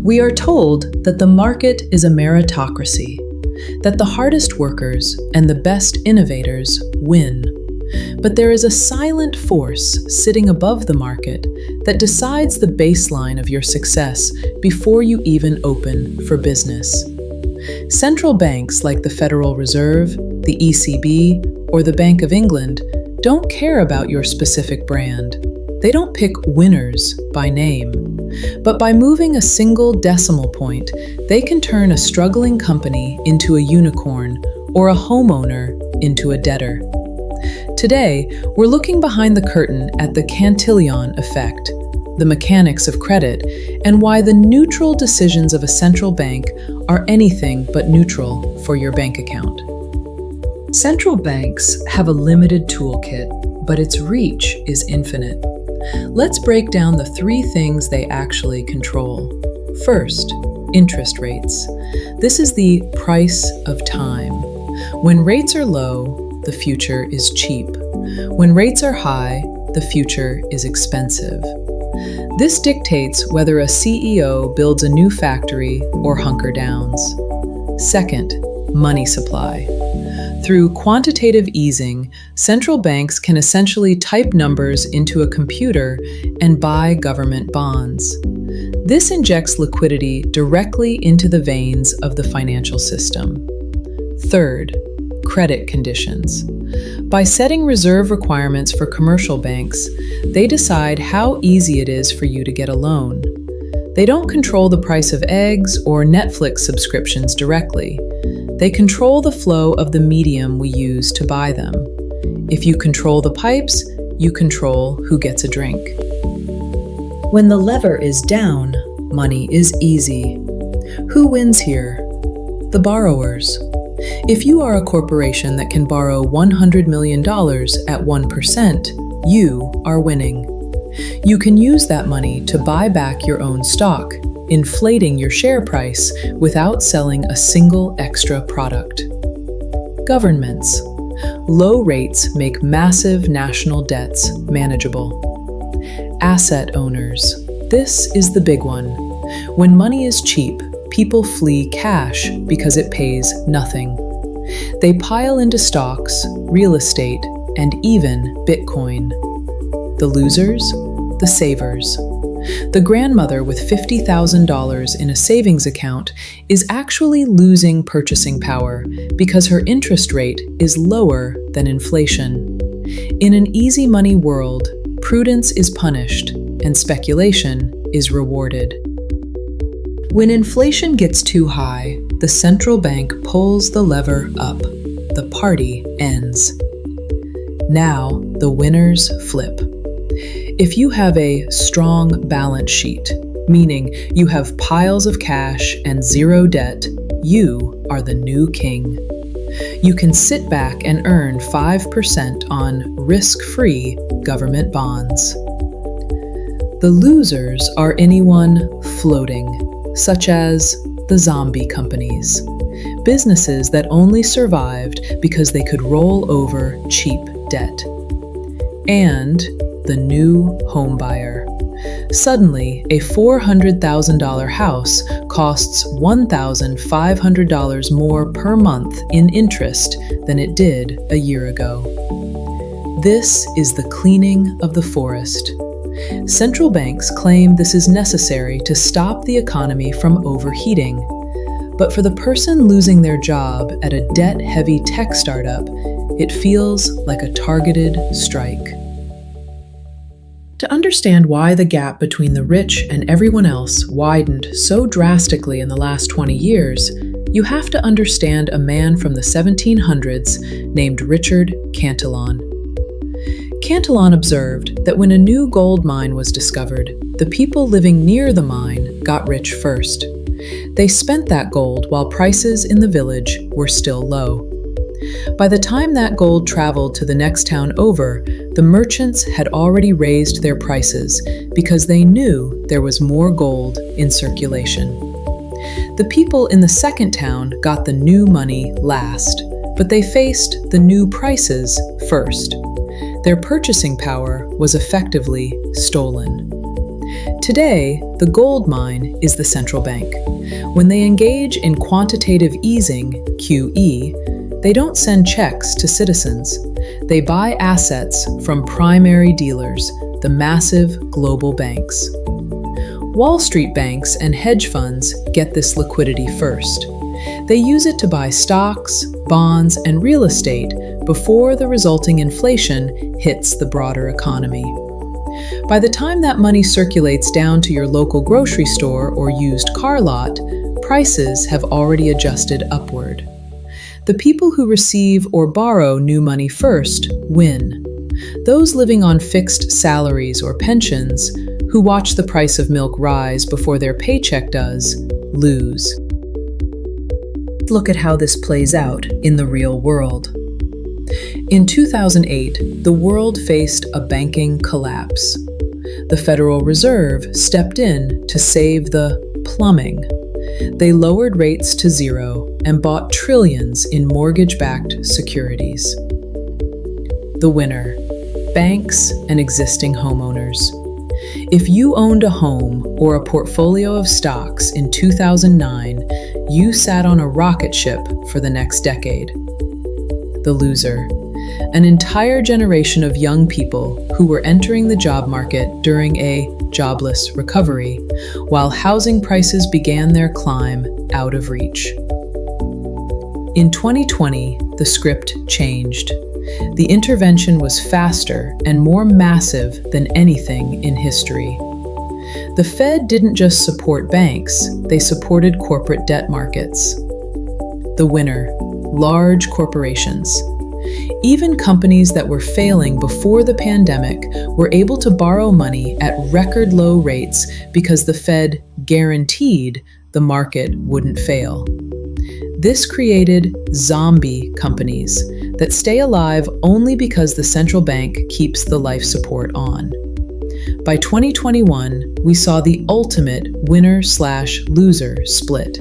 We are told that the market is a meritocracy, that the hardest workers and the best innovators win. But there is a silent force sitting above the market that decides the baseline of your success before you even open for business. Central banks like the Federal Reserve, the ECB, or the Bank of England don't care about your specific brand. They don't pick winners by name. But by moving a single decimal point, they can turn a struggling company into a unicorn or a homeowner into a debtor. Today, we're looking behind the curtain at the Cantillon Effect, the mechanics of credit, and why the neutral decisions of a central bank are anything but neutral for your bank account. Central banks have a limited toolkit, but its reach is infinite. Let's break down the 3 things they actually control. First, interest rates. This is the price of time. When rates are low, the future is cheap. When rates are high, the future is expensive. This dictates whether a CEO builds a new factory or hunker downs. Second, money supply. Through quantitative easing, central banks can essentially type numbers into a computer and buy government bonds. This injects liquidity directly into the veins of the financial system. Third, credit conditions. By setting reserve requirements for commercial banks, they decide how easy it is for you to get a loan. They don't control the price of eggs or Netflix subscriptions directly. They control the flow of the medium we use to buy them. If you control the pipes, you control who gets a drink. When the lever is down, money is easy. Who wins here? The borrowers. If you are a corporation that can borrow $100 million at 1%, you are winning. You can use that money to buy back your own stock, inflating your share price without selling a single extra product. Governments. Low rates make massive national debts manageable. Asset owners. This is the big one. When money is cheap, people flee cash because it pays nothing. They pile into stocks, real estate, and even Bitcoin. The losers? The savers. The grandmother with $50,000 in a savings account is actually losing purchasing power because her interest rate is lower than inflation. In an easy money world, prudence is punished and speculation is rewarded. When inflation gets too high, the central bank pulls the lever up. The party ends. Now, the winners flip. If you have a strong balance sheet, meaning you have piles of cash and zero debt, you are the new king. You can sit back and earn 5% on risk-free government bonds. The losers are anyone floating, such as the zombie companies, businesses that only survived because they could roll over cheap debt. And the new homebuyer. Suddenly, a $400,000 house costs $1,500 more per month in interest than it did a year ago. This is the cleaning of the forest. Central banks claim this is necessary to stop the economy from overheating. But for the person losing their job at a debt-heavy tech startup, it feels like a targeted strike. To understand why the gap between the rich and everyone else widened so drastically in the last 20 years, you have to understand a man from the 1700s named Richard Cantillon. Cantillon observed that when a new gold mine was discovered, the people living near the mine got rich first. They spent that gold while prices in the village were still low. By the time that gold traveled to the next town over, the merchants had already raised their prices because they knew there was more gold in circulation. The people in the second town got the new money last, but they faced the new prices first. Their purchasing power was effectively stolen. Today, the gold mine is the central bank. When they engage in quantitative easing, QE, they don't send checks to citizens. They buy assets from primary dealers, the massive global banks. Wall Street banks and hedge funds get this liquidity first. They use it to buy stocks, bonds, and real estate before the resulting inflation hits the broader economy. By the time that money circulates down to your local grocery store or used car lot, prices have already adjusted upward. The people who receive or borrow new money first win. Those living on fixed salaries or pensions, who watch the price of milk rise before their paycheck does, lose. Look at how this plays out in the real world. In 2008, the world faced a banking collapse. The Federal Reserve stepped in to save the plumbing. They lowered rates to zero and bought trillions in mortgage-backed securities. The winner: banks and existing homeowners. If you owned a home or a portfolio of stocks in 2009, you sat on a rocket ship for the next decade. The loser: an entire generation of young people who were entering the job market during a jobless recovery, while housing prices began their climb out of reach. In 2020, the script changed. The intervention was faster and more massive than anything in history. The Fed didn't just support banks, they supported corporate debt markets. The winner: large corporations. Even companies that were failing before the pandemic were able to borrow money at record low rates because the Fed guaranteed the market wouldn't fail. This created zombie companies that stay alive only because the central bank keeps the life support on. By 2021, we saw the ultimate winner/loser split.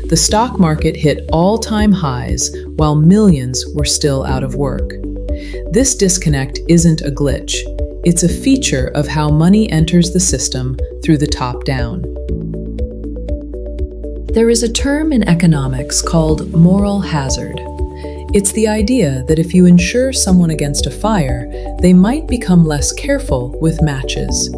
The stock market hit all-time highs while millions were still out of work. This disconnect isn't a glitch. It's a feature of how money enters the system through the top down. There is a term in economics called moral hazard. It's the idea that if you insure someone against a fire, they might become less careful with matches.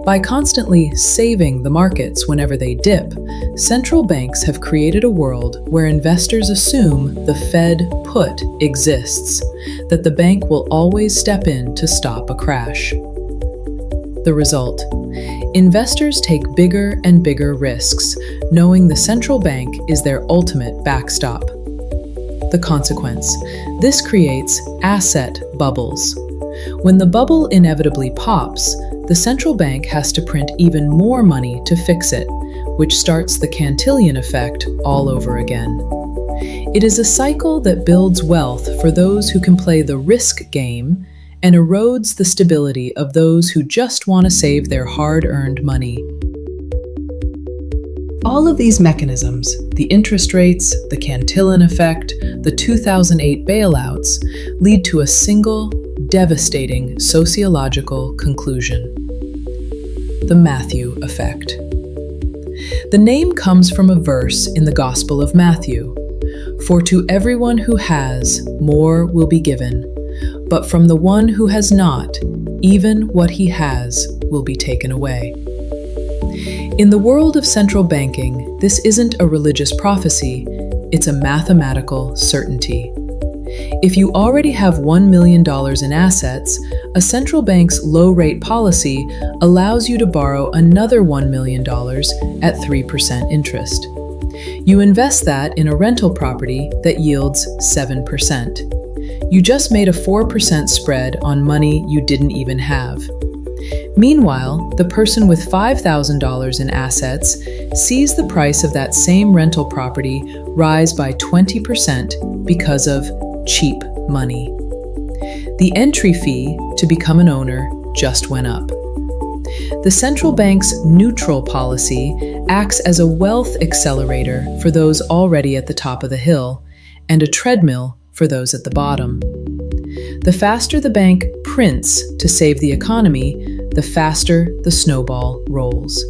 By constantly saving the markets whenever they dip, central banks have created a world where investors assume the Fed put exists, that the bank will always step in to stop a crash. The result: investors take bigger and bigger risks, knowing the central bank is their ultimate backstop. The consequence: this creates asset bubbles. When the bubble inevitably pops, the central bank has to print even more money to fix it, which starts the Cantillon Effect all over again. It is a cycle that builds wealth for those who can play the risk game and erodes the stability of those who just want to save their hard-earned money. All of these mechanisms, the interest rates, the Cantillon Effect, the 2008 bailouts, lead to a single, devastating sociological conclusion: the Matthew Effect. The name comes from a verse in the Gospel of Matthew: "For to everyone who has, more will be given, but from the one who has not, even what he has will be taken away." In the world of central banking, this isn't a religious prophecy, it's a mathematical certainty. If you already have $1 million in assets, a central bank's low-rate policy allows you to borrow another $1 million at 3% interest. You invest that in a rental property that yields 7%. You just made a 4% spread on money you didn't even have. Meanwhile, the person with $5,000 in assets sees the price of that same rental property rise by 20% because of cheap money. The entry fee to become an owner just went up. The central bank's neutral policy acts as a wealth accelerator for those already at the top of the hill and a treadmill for those at the bottom. The faster the bank prints to save the economy, the faster the snowball rolls.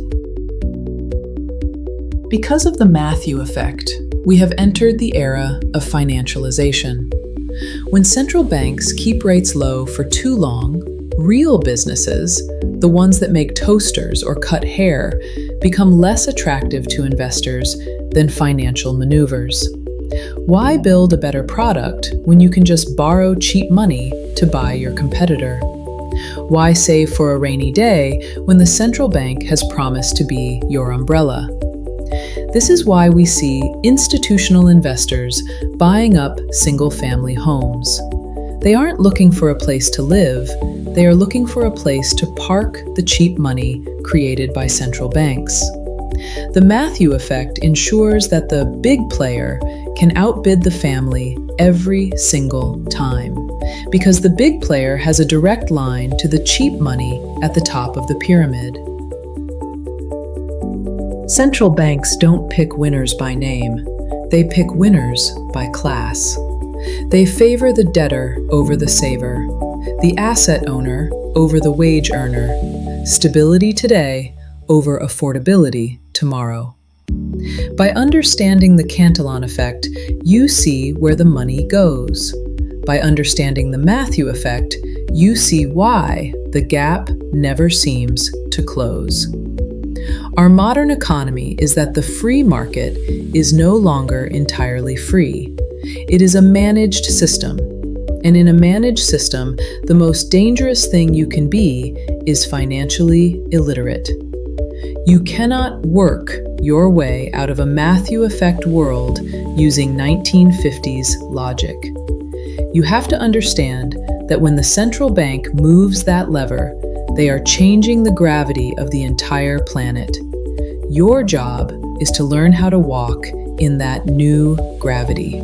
Because of the Matthew effect, we have entered the era of financialization. When central banks keep rates low for too long, real businesses, the ones that make toasters or cut hair, become less attractive to investors than financial maneuvers. Why build a better product when you can just borrow cheap money to buy your competitor? Why save for a rainy day when the central bank has promised to be your umbrella? This is why we see institutional investors buying up single-family homes. They aren't looking for a place to live, they are looking for a place to park the cheap money created by central banks. The Matthew effect ensures that the big player can outbid the family every single time, because the big player has a direct line to the cheap money at the top of the pyramid. Central banks don't pick winners by name, they pick winners by class. They favor the debtor over the saver, the asset owner over the wage earner, stability today over affordability tomorrow. By understanding the Cantillon effect, you see where the money goes. By understanding the Matthew effect, you see why the gap never seems to close. Our modern economy is that the free market is no longer entirely free. It is a managed system. And in a managed system, the most dangerous thing you can be is financially illiterate. You cannot work your way out of a Matthew effect world using 1950s logic. You have to understand that when the central bank moves that lever, they are changing the gravity of the entire planet. Your job is to learn how to walk in that new gravity.